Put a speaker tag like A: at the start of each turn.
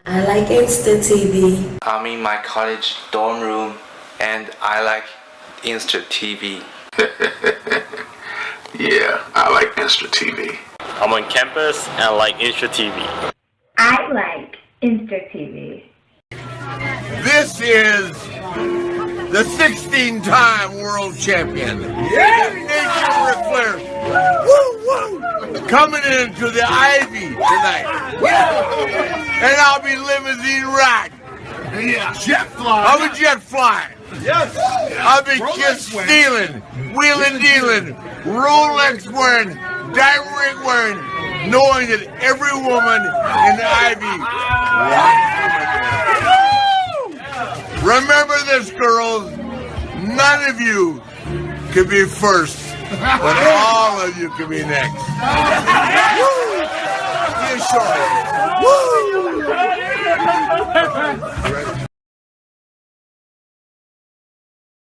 A: I like Instra-TV.
B: I'm in my college dorm room and I like Instra-TV.
C: Yeah, I like Instra-TV.
D: I'm on campus and I like Instra-TV.
E: I like Instra-TV.
F: This is the 16-time world champion. Yeah! Ric Flair. Woo, woo. Coming into the Ivy tonight. Yeah. And I'll be limousine ride.
G: Yeah. Jet fly.
F: I'll be jet flying.
G: Yes.
F: I'll be kiss stealing, wheeling dealing, Rolex wearing, diamond ring wearing, knowing that every woman in the Ivy. Remember this, girls. None of you can be first, but all of you can be next. Woo! Be a short. Woo!